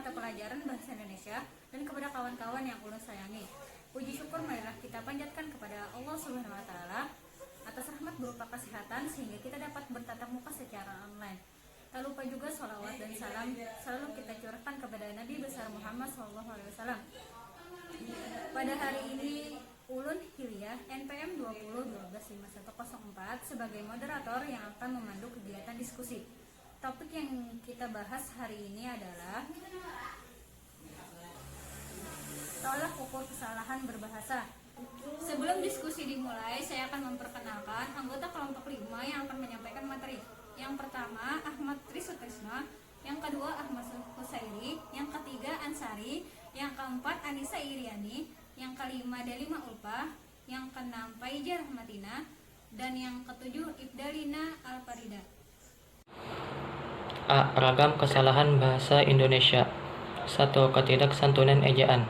mata pelajaran Bahasa Indonesia dan kepada kawan-kawan yang ulun sayangi. Puji syukur marilah kita panjatkan kepada Allah Subhanahu wa taala atas rahmat berupa kesehatan sehingga kita dapat bertatap muka secara online. Tak lupa juga sholawat dan salam selalu kita curahkan kepada Nabi besar Muhammad SAW. Pada hari ini Ulun Hilya NPM 20125104 sebagai moderator yang akan memandu kegiatan diskusi. Topik yang kita bahas hari ini adalah tolak ukur kesalahan berbahasa. Sebelum diskusi dimulai, saya akan memperkenalkan anggota kelompok 5 yang akan menyampaikan materi. Yang pertama Ahmad Trisutrisno, yang kedua Ahmad Husairi, yang ketiga Ansari, yang keempat Anissa Iriani, yang kelima Delima Ulpa, yang keenam Faijar Rahmatina, dan yang ketujuh Ibdalina Alfarida. A. Ragam kesalahan bahasa Indonesia. 1. Ketidaksantunan ejaan.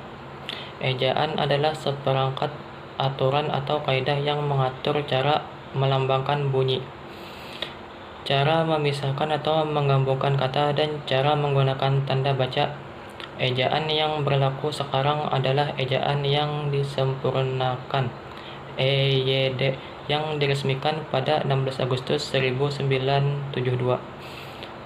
Ejaan adalah seperangkat aturan atau kaidah yang mengatur cara melambangkan bunyi, cara memisahkan atau menggabungkan kata, dan cara menggunakan tanda baca. Ejaan yang berlaku sekarang adalah ejaan yang disempurnakan (EYD) yang diresmikan pada 16 Agustus 1972.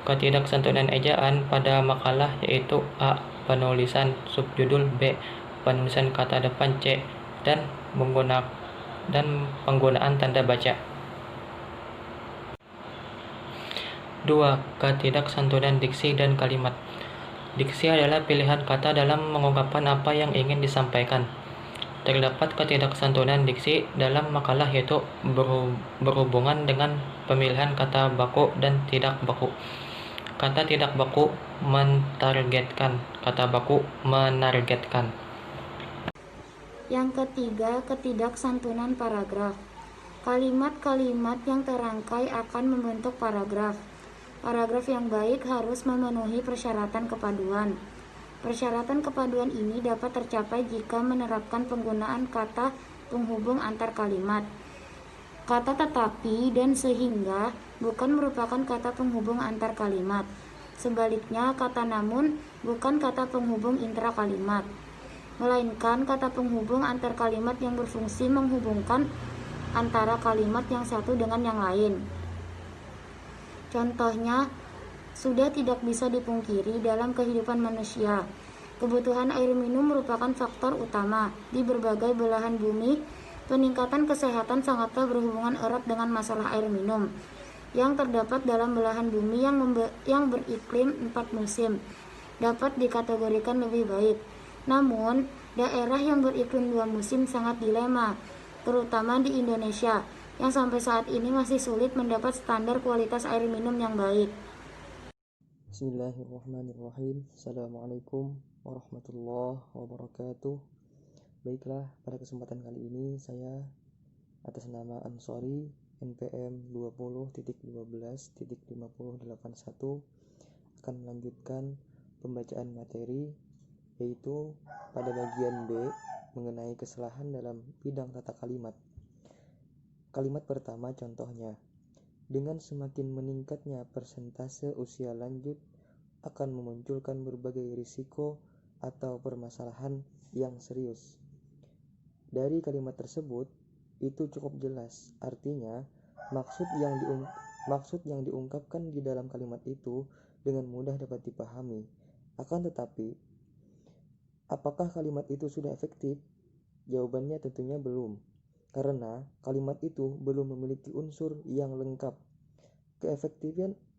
Ketidaksantunan ejaan pada makalah yaitu A. Penulisan subjudul, B. Penulisan kata depan, C. Dan penggunaan tanda baca. 2. Ketidaksantunan diksi dan kalimat. Diksi adalah pilihan kata dalam mengungkapkan apa yang ingin disampaikan. Terdapat ketidaksantunan diksi dalam makalah yaitu berhubungan dengan pemilihan kata baku dan tidak baku. Kata tidak baku mentargetkan, kata baku menargetkan. Yang ketiga, ketidaksantunan paragraf. Kalimat-kalimat yang terangkai akan membentuk paragraf. Paragraf yang baik harus memenuhi persyaratan kepaduan. Persyaratan kepaduan ini dapat tercapai jika menerapkan penggunaan kata penghubung antar kalimat. Kata tetapi dan sehingga bukan merupakan kata penghubung antar kalimat. Sebaliknya, kata namun bukan kata penghubung intra kalimat, melainkan kata penghubung antar kalimat yang berfungsi menghubungkan antara kalimat yang satu dengan yang lain. Contohnya, sudah tidak bisa dipungkiri dalam kehidupan manusia, kebutuhan air minum merupakan faktor utama. Di berbagai belahan bumi, peningkatan kesehatan sangatlah berhubungan erat dengan masalah air minum. Yang terdapat dalam belahan bumi yang beriklim 4 musim dapat dikategorikan lebih baik. Namun, daerah yang beriklim 2 musim sangat dilema, terutama di Indonesia, yang sampai saat ini masih sulit mendapat standar kualitas air minum yang baik. Bismillahirrahmanirrahim. Assalamualaikum warahmatullahi wabarakatuh. Baiklah, pada kesempatan kali ini saya atas nama Ansari NPM 20.12.5081 akan melanjutkan pembacaan materi, yaitu pada bagian B mengenai kesalahan dalam bidang tata kalimat. Kalimat pertama contohnya, dengan semakin meningkatnya persentase usia lanjut akan memunculkan berbagai risiko atau permasalahan yang serius. Dari kalimat tersebut itu cukup jelas, artinya maksud yang diungkapkan di dalam kalimat itu dengan mudah dapat dipahami. Akan tetapi, apakah kalimat itu sudah efektif? Jawabannya tentunya belum. Karena kalimat itu belum memiliki unsur yang lengkap.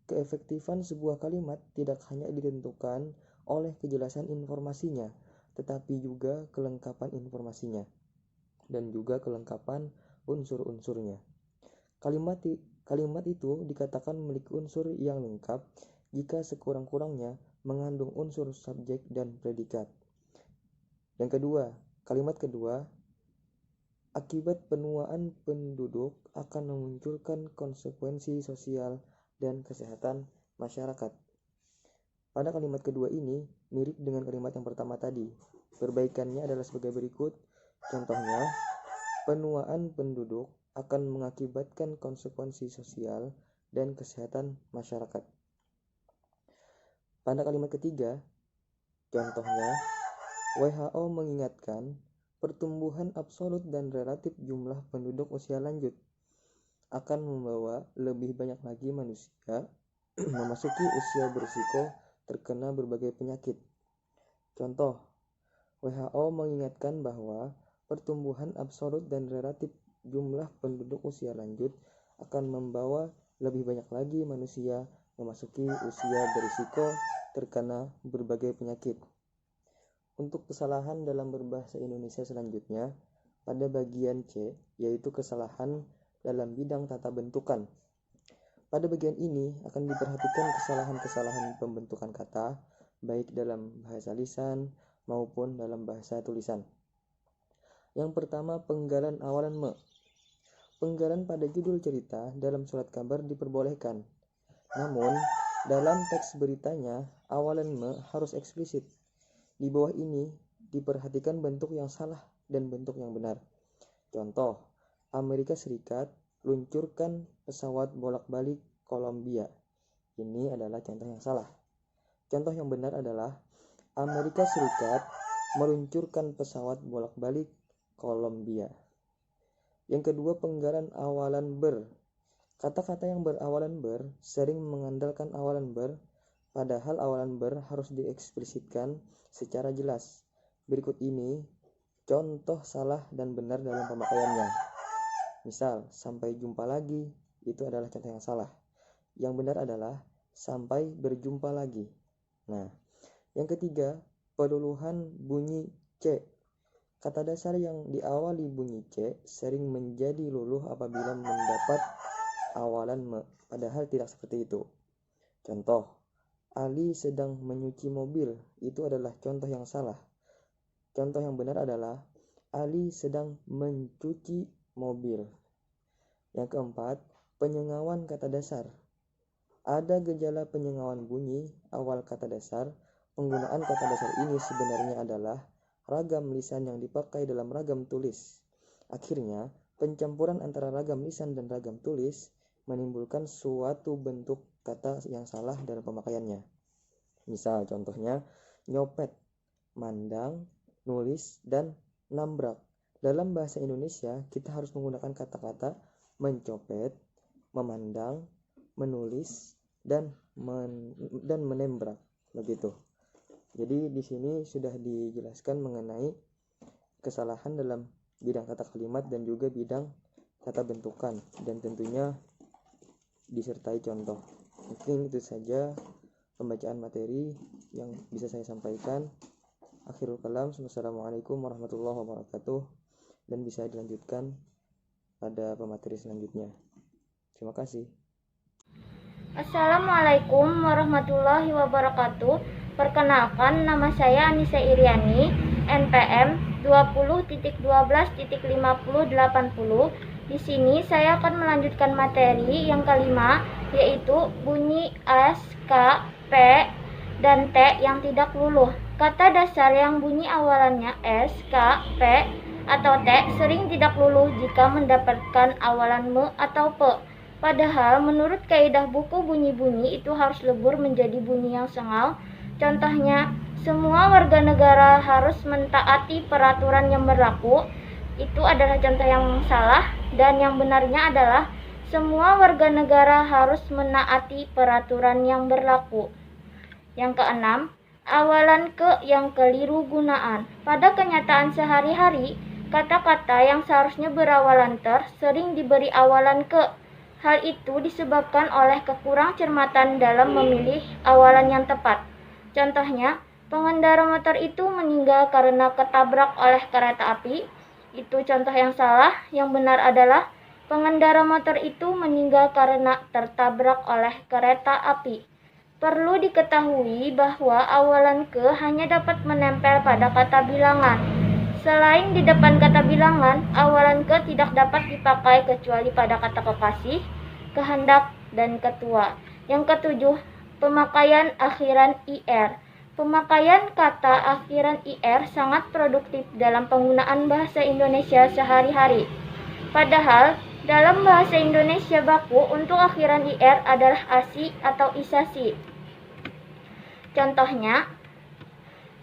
Keefektifan sebuah kalimat tidak hanya ditentukan oleh kejelasan informasinya, tetapi juga kelengkapan informasinya dan juga kelengkapan unsur-unsurnya. Kalimat itu dikatakan memiliki unsur yang lengkap jika sekurang-kurangnya mengandung unsur subjek dan predikat. Kalimat kedua, akibat penuaan penduduk akan memunculkan konsekuensi sosial dan kesehatan masyarakat. Pada kalimat kedua ini mirip dengan kalimat yang pertama tadi. Perbaikannya adalah sebagai berikut. Contohnya, penuaan penduduk akan mengakibatkan konsekuensi sosial dan kesehatan masyarakat. Pada kalimat ketiga, Contohnya, WHO mengingatkan pertumbuhan absolut dan relatif jumlah penduduk usia lanjut akan membawa lebih banyak lagi manusia memasuki usia berisiko terkena berbagai penyakit. Contoh, WHO mengingatkan bahwa pertumbuhan absolut dan relatif jumlah penduduk usia lanjut akan membawa lebih banyak lagi manusia memasuki usia berisiko terkena berbagai penyakit. Untuk kesalahan dalam berbahasa Indonesia selanjutnya, pada bagian C, yaitu kesalahan dalam bidang tata bentukan. Pada bagian ini akan diperhatikan kesalahan-kesalahan pembentukan kata, baik dalam bahasa lisan maupun dalam bahasa tulisan. Yang pertama, penggalan awalan me. Penggalan pada judul cerita dalam surat kabar diperbolehkan. Namun, dalam teks beritanya, awalan me harus eksplisit. Di bawah ini diperhatikan bentuk yang salah dan bentuk yang benar. Contoh, Amerika Serikat luncurkan pesawat bolak-balik Kolombia. Ini adalah contoh yang salah. Contoh yang benar adalah Amerika Serikat meluncurkan pesawat bolak-balik Kolombia. Yang kedua, penggalan awalan ber. Kata-kata yang berawalan ber sering mengandalkan awalan ber, padahal awalan ber harus dieksplisitkan secara jelas. Berikut ini contoh salah dan benar dalam pemakaiannya. Misal, sampai jumpa lagi, itu adalah contoh yang salah. Yang benar adalah sampai berjumpa lagi. Nah, yang ketiga, peluluhan bunyi C. Kata dasar yang diawali bunyi C sering menjadi luluh apabila mendapat awalan me, padahal tidak seperti itu. Contoh, Ali sedang menyuci mobil, itu adalah contoh yang salah. Contoh yang benar adalah Ali sedang mencuci mobil. Yang keempat, penyengawan kata dasar. Ada gejala penyengawan bunyi awal kata dasar. Penggunaan kata dasar ini sebenarnya adalah ragam lisan yang dipakai dalam ragam tulis. Akhirnya, pencampuran antara ragam lisan dan ragam tulis menimbulkan suatu bentuk kata yang salah dalam pemakaiannya. Misal contohnya, nyopet, mandang, nulis, dan nambrak. Dalam bahasa Indonesia, kita harus menggunakan kata-kata mencopet, memandang, menulis, dan menembrak. Begitu. Jadi di sini sudah dijelaskan mengenai kesalahan dalam bidang tata kalimat dan juga bidang tata bentukan, dan tentunya disertai contoh. Mungkin itu saja pembacaan materi yang bisa saya sampaikan. Akhirul kalam, wassalamualaikum warahmatullahi wabarakatuh, dan bisa dilanjutkan pada pemateri selanjutnya. Terima kasih. Assalamualaikum warahmatullahi wabarakatuh. Perkenalkan, nama saya Anissa Iriani, NPM 20.12.5080. Di sini saya akan melanjutkan materi yang kelima, yaitu bunyi S, K, P, dan T yang tidak luluh. Kata dasar yang bunyi awalannya S, K, P, atau T sering tidak luluh jika mendapatkan awalan me atau P. Padahal menurut kaidah buku bunyi-bunyi itu harus lebur menjadi bunyi yang sengal. Contohnya, semua warga negara harus mentaati peraturan yang berlaku. Itu adalah contoh yang salah, dan yang benarnya adalah semua warga negara harus menaati peraturan yang berlaku. Yang keenam, awalan ke yang keliru gunaan. Pada kenyataan sehari-hari, kata-kata yang seharusnya berawalan ter sering diberi awalan ke. Hal itu disebabkan oleh kekurangcermatan dalam memilih awalan yang tepat. Contohnya, pengendara motor itu meninggal karena ketabrak oleh kereta api. Itu contoh yang salah. Yang benar adalah pengendara motor itu meninggal karena tertabrak oleh kereta api. Perlu diketahui bahwa awalan ke hanya dapat menempel pada kata bilangan. Selain di depan kata bilangan, awalan ke tidak dapat dipakai kecuali pada kata kekasih, kehendak, dan ketua. Yang ketujuh, pemakaian akhiran IR. Pemakaian kata akhiran IR sangat produktif dalam penggunaan bahasa Indonesia sehari-hari. Padahal, dalam bahasa Indonesia baku untuk akhiran IR adalah ASI atau ISASI. Contohnya,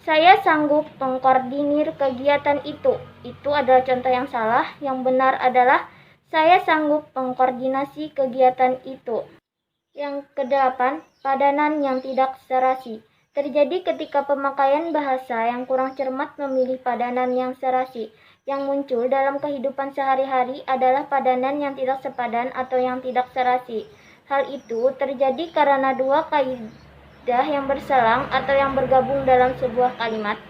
Saya sanggup mengkoordinir kegiatan itu. Itu adalah contoh yang salah. Yang benar adalah saya sanggup mengkoordinasi kegiatan itu. Yang kedelapan, padanan yang tidak serasi. Terjadi ketika pemakaian bahasa yang kurang cermat memilih padanan yang serasi. Yang muncul dalam kehidupan sehari-hari adalah padanan yang tidak sepadan atau yang tidak serasi. Hal itu terjadi karena dua kaidah yang berselang atau yang bergabung dalam sebuah kalimat.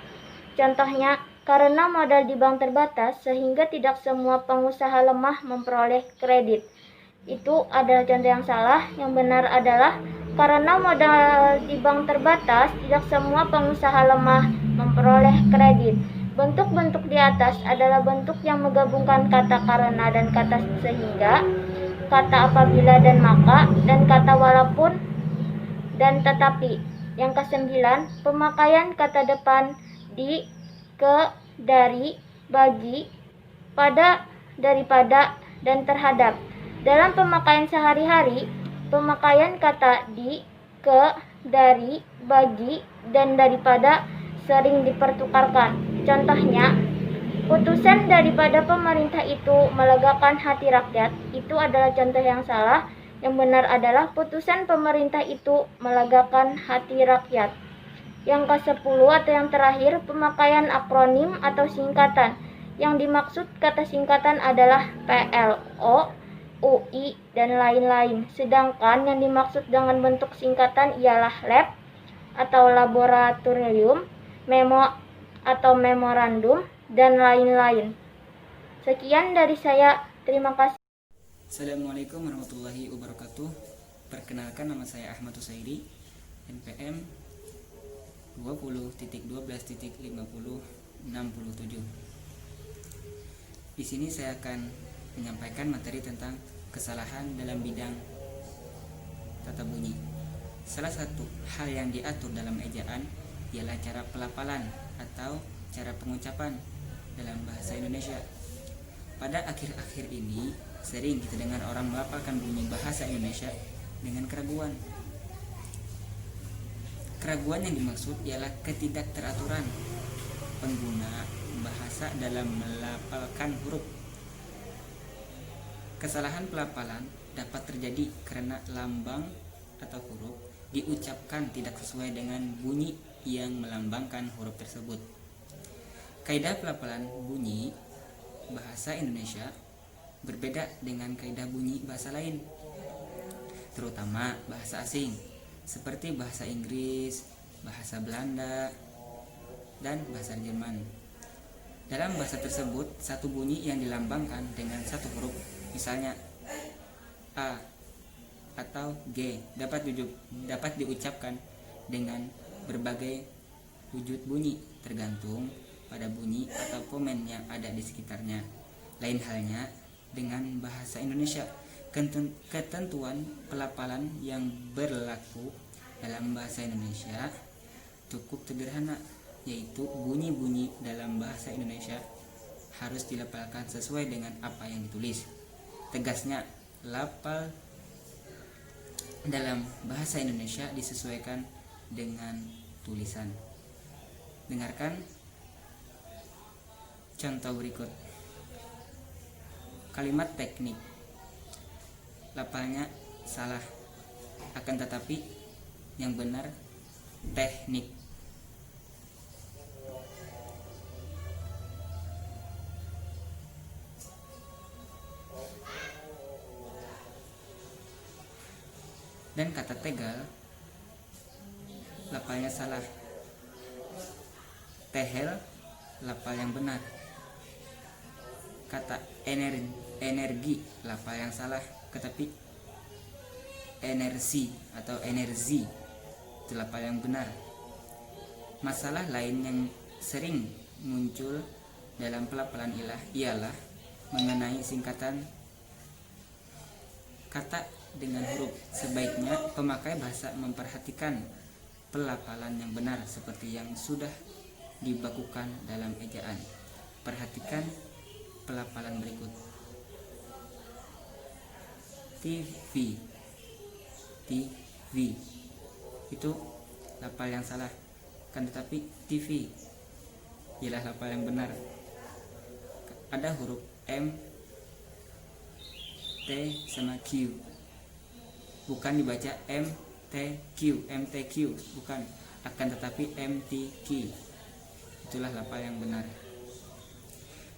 Contohnya, karena modal di bank terbatas sehingga tidak semua pengusaha lemah memperoleh kredit. Itu adalah contoh yang salah. Yang benar adalah karena modal di bank terbatas, tidak semua pengusaha lemah memperoleh kredit. Bentuk-bentuk di atas adalah bentuk yang menggabungkan kata karena dan kata sehingga, kata apabila dan maka, dan kata walaupun dan tetapi. Yang kesembilan, pemakaian kata depan di, ke, dari, bagi, pada, daripada, dan terhadap. Dalam pemakaian sehari-hari, pemakaian kata di, ke, dari, bagi, dan daripada sering dipertukarkan. Contohnya, putusan daripada pemerintah itu melegakan hati rakyat. Itu adalah contoh yang salah. Yang benar adalah putusan pemerintah itu melegakan hati rakyat. Yang ke-10 atau yang terakhir, pemakaian akronim atau singkatan. Yang dimaksud kata singkatan adalah PLO, UI, dan lain-lain. Sedangkan yang dimaksud dengan bentuk singkatan ialah lab atau laboratorium, memo atau memorandum, dan lain-lain. Sekian dari saya. Terima kasih. Assalamualaikum warahmatullahi wabarakatuh. Perkenalkan, nama saya Ahmad Husairi, NPM 20.12.50.67. Di sini saya akan menyampaikan materi tentang kesalahan dalam bidang tata bunyi. Salah satu hal yang diatur dalam ejaan ialah cara pelafalan atau cara pengucapan dalam bahasa Indonesia. Pada akhir-akhir ini sering kita dengar orang melafalkan bunyi bahasa Indonesia dengan keraguan. Keraguan yang dimaksud ialah ketidakteraturan pengguna bahasa dalam melafalkan huruf. Kesalahan pelafalan dapat terjadi karena lambang atau huruf diucapkan tidak sesuai dengan bunyi yang melambangkan huruf tersebut. Kaidah pelafalan bunyi bahasa Indonesia berbeda dengan kaidah bunyi bahasa lain, terutama bahasa asing seperti bahasa Inggris, bahasa Belanda, dan bahasa Jerman. Dalam bahasa tersebut, satu bunyi yang dilambangkan dengan satu huruf, misalnya A atau G, dapat diucapkan dengan berbagai wujud bunyi tergantung pada bunyi atau komen yang ada di sekitarnya. Lain halnya dengan bahasa Indonesia. Ketentuan pelafalan yang berlaku dalam bahasa Indonesia cukup sederhana, yaitu bunyi-bunyi dalam bahasa Indonesia harus dilafalkan sesuai dengan apa yang ditulis. Tegasnya, lafal dalam bahasa Indonesia disesuaikan dengan tulisan. Dengarkan contoh berikut. Kalimat teknik, lafalnya salah, akan tetapi yang benar teknik. Dan kata tegal, lafalnya salah, tehel, lafal yang benar. Kata energi, lafal yang salah, tetapi energi atau energi itu lafal yang benar. Masalah lain yang sering muncul dalam pelafalan ialah mengenai singkatan kata dengan huruf. Sebaiknya pemakai bahasa memperhatikan pelafalan yang benar seperti yang sudah dibakukan dalam ejaan. Perhatikan pelafalan berikut. TV itu lafal yang salah. Kan tetapi TV ialah lafal yang benar. Ada huruf M, T sama Q, bukan dibaca MTQ, bukan, akan tetapi MTQ. Itulah lafal yang benar.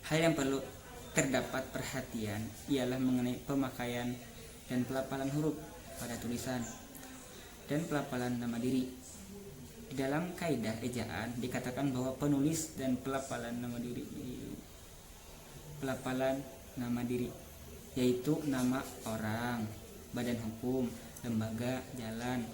Hal yang perlu terdapat perhatian ialah mengenai pemakaian dan pelafalan huruf pada tulisan dan pelafalan nama diri. Di dalam kaidah ejaan dikatakan bahwa penulis dan pelafalan nama diri yaitu nama orang, badan hukum, lembaga, jalan,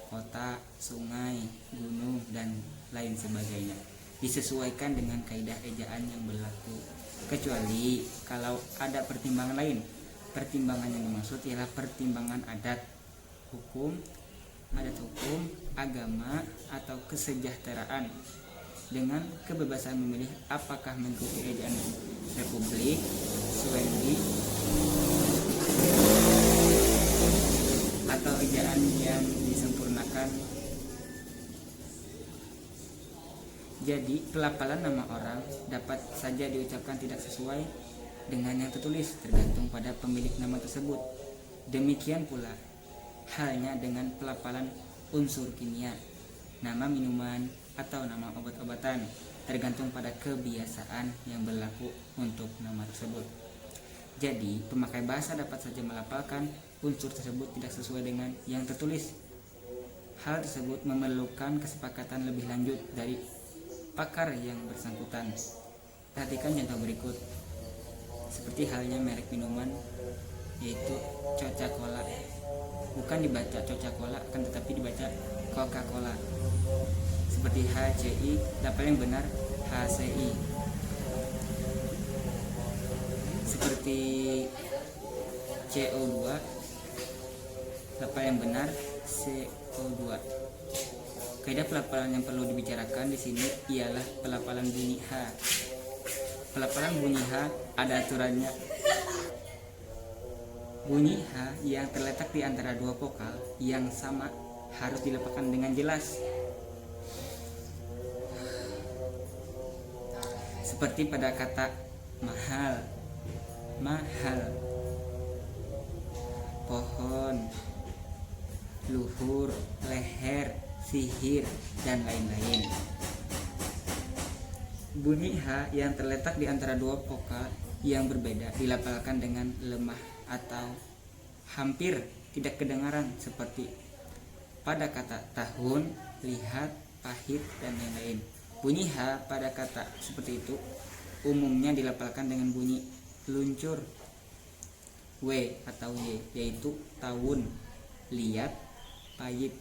kota, sungai, gunung, dan lain sebagainya disesuaikan dengan kaidah ejaan yang berlaku, kecuali kalau ada pertimbangan lain. Pertimbangan yang dimaksud ialah pertimbangan adat hukum, agama, atau kesejahteraan, dengan kebebasan memilih apakah mengikuti ejaan Republik, Swendi, atau ejaan yang disempurnakan. Jadi pelafalan nama orang dapat saja diucapkan tidak sesuai dengan yang tertulis, tergantung pada pemilik nama tersebut. Demikian pula halnya dengan pelafalan unsur kimia, nama minuman, atau nama obat-obatan, tergantung pada kebiasaan yang berlaku untuk nama tersebut. Jadi pemakai bahasa dapat saja melafalkan unsur tersebut tidak sesuai dengan yang tertulis. Hal tersebut memerlukan kesepakatan lebih lanjut dari pakar yang bersangkutan. Perhatikan contoh berikut. Seperti halnya merek minuman, yaitu Coca-Cola. Bukan dibaca Coca-Cola, akan tetapi dibaca Coca-Cola. Seperti HCI, lafal yang benar HCI. Seperti CO2, lafal yang benar CO2. Kaidah pelafalan yang perlu dibicarakan di sini ialah pelafalan bunyi H. Pelafalan bunyi H ada aturannya. Bunyi H yang terletak di antara dua vokal yang sama harus dilafalkan dengan jelas. Seperti pada kata mahal, pohon, luhur, leher, sihir, dan lain-lain. Bunyi H yang terletak di antara dua vokal yang berbeda dilafalkan dengan lemah atau hampir tidak kedengaran, seperti pada kata tahun, lihat, pahit, dan lain-lain. Bunyi H pada kata seperti itu umumnya dilafalkan dengan bunyi luncur W atau Y, yaitu tahun, lihat, pahit.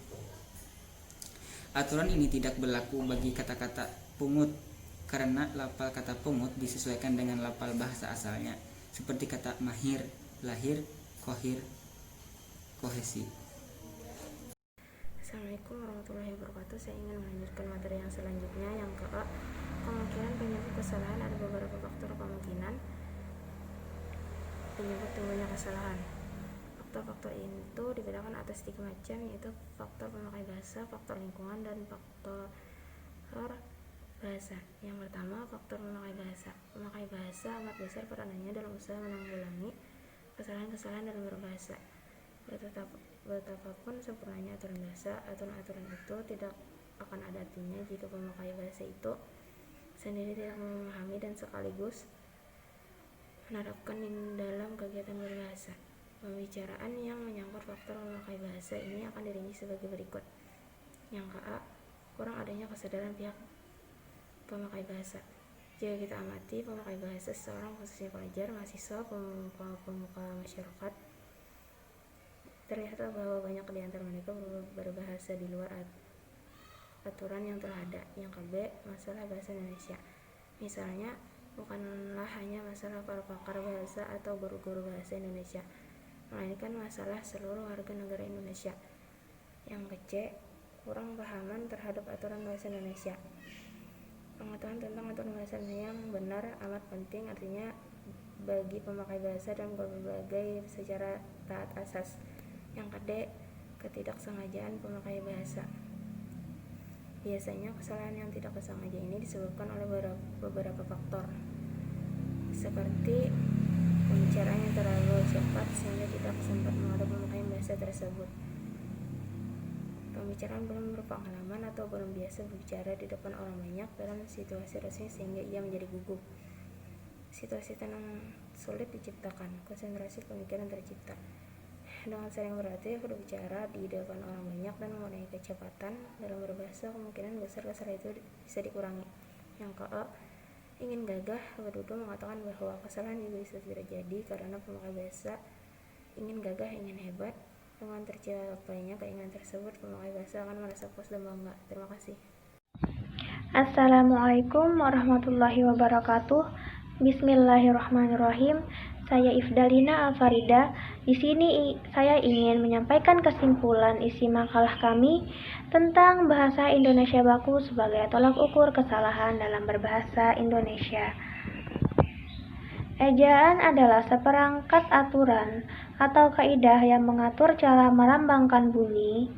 Aturan ini tidak berlaku bagi kata-kata pungut, karena lafal kata pungut disesuaikan dengan lafal bahasa asalnya, seperti kata mahir, lahir, kohir, kohesi. Assalamualaikum warahmatullahi wabarakatuh. Saya ingin melanjutkan materi yang selanjutnya, yang ke kemungkinan penyebab kesalahan. Ada beberapa faktor kemungkinan penyebab timbulnya kesalahan. Faktor-faktor itu dibedakan atas 3 macam, yaitu faktor pemakai bahasa, faktor lingkungan, dan faktor bahasa. Yang pertama, faktor pemakai bahasa. Pemakai bahasa amat besar peranannya dalam usaha menanggulangi kesalahan-kesalahan dalam berbahasa. Betapapun sempurnanya aturan bahasa, aturan-aturan itu tidak akan ada artinya jika pemakai bahasa itu sendiri tidak memahami dan sekaligus menerapkan dalam kegiatan berbahasa. Pembicaraan yang menyangkut faktor memakai bahasa ini akan dirinci sebagai berikut. Yang ke-A, kurang adanya kesadaran pihak pemakai bahasa. Jika kita amati pemakai bahasa seseorang, khususnya pelajar, mahasiswa, pemuka masyarakat, terlihat bahwa banyak di antara mereka berbahasa di luar aturan yang telah ada. Yang ke-B, masalah bahasa Indonesia. Misalnya, bukanlah hanya masalah para pakar bahasa atau guru-guru bahasa Indonesia, melainkan masalah seluruh warga negara Indonesia. Yang ke-C, kurang pahaman terhadap aturan bahasa Indonesia. Pengetahuan tentang aturan bahasa Indonesia yang benar amat penting, artinya bagi pemakai bahasa dan berbagai secara taat asas. Yang ke-D, ketidaksengajaan pemakai bahasa. Biasanya kesalahan yang tidak kesengaja ini disebabkan oleh beberapa faktor, seperti pembicaraan yang terlalu cepat sehingga tidak sempat menghadap memakai bahasa tersebut, pembicaraan belum berpengalaman atau belum biasa berbicara di depan orang banyak dalam situasi resmi sehingga ia menjadi gugup, situasi tenang sulit diciptakan, konsentrasi pemikiran tercipta. Dengan sering berlatih berbicara di depan orang banyak dan mengurangi kecepatan dalam berbahasa, kemungkinan besar kesalahan itu bisa dikurangi. Yang ingin gagah, Widodo mengatakan bahwa kesalahan juga bisa terjadi karena pemakai bahasa ingin gagah, ingin hebat. Dengan tercapainya keinginan tersebut, pemakai bahasa akan merasa puas dan bangga. Terima kasih. Assalamualaikum warahmatullahi wabarakatuh. Bismillahirrahmanirrahim. Saya Ifdalina Alfarida. Di sini saya ingin menyampaikan kesimpulan isi makalah kami tentang bahasa Indonesia baku sebagai tolak ukur kesalahan dalam berbahasa Indonesia. Ejaan adalah seperangkat aturan atau kaidah yang mengatur cara melambangkan bunyi,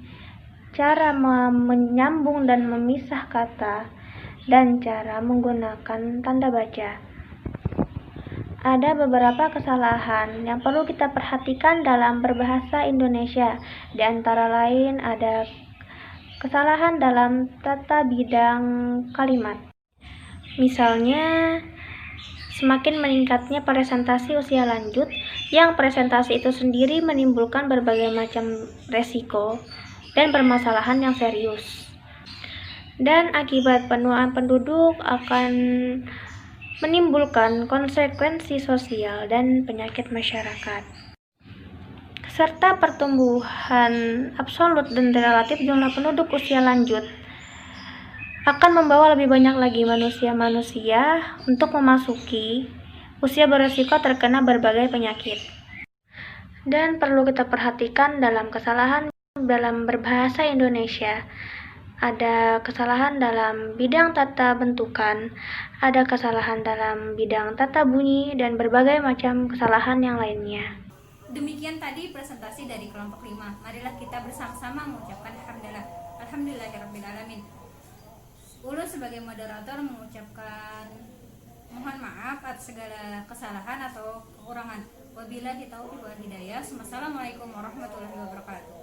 cara menyambung dan memisah kata, dan cara menggunakan tanda baca. Ada beberapa kesalahan yang perlu kita perhatikan dalam berbahasa Indonesia. Di antara lain ada kesalahan dalam tata bidang kalimat. Misalnya, semakin meningkatnya presentasi usia lanjut, yang presentasi itu sendiri menimbulkan berbagai macam resiko dan permasalahan yang serius. Dan akibat penuaan penduduk akan menimbulkan konsekuensi sosial dan penyakit masyarakat, serta pertumbuhan absolut dan relatif jumlah penduduk usia lanjut akan membawa lebih banyak lagi manusia untuk memasuki usia berisiko terkena berbagai penyakit. Dan perlu kita perhatikan dalam kesalahan dalam berbahasa Indonesia. Ada kesalahan dalam bidang tata bentukan, ada kesalahan dalam bidang tata bunyi, dan berbagai macam kesalahan yang lainnya. Demikian tadi presentasi dari kelompok 5. Marilah kita bersama-sama mengucapkan alhamdulillahirrabbilalamin. Ulun sebagai moderator mengucapkan mohon maaf atas segala kesalahan atau kekurangan. Wabillahi taufiq wal hidayah. Wassalamualaikum warahmatullahi wabarakatuh.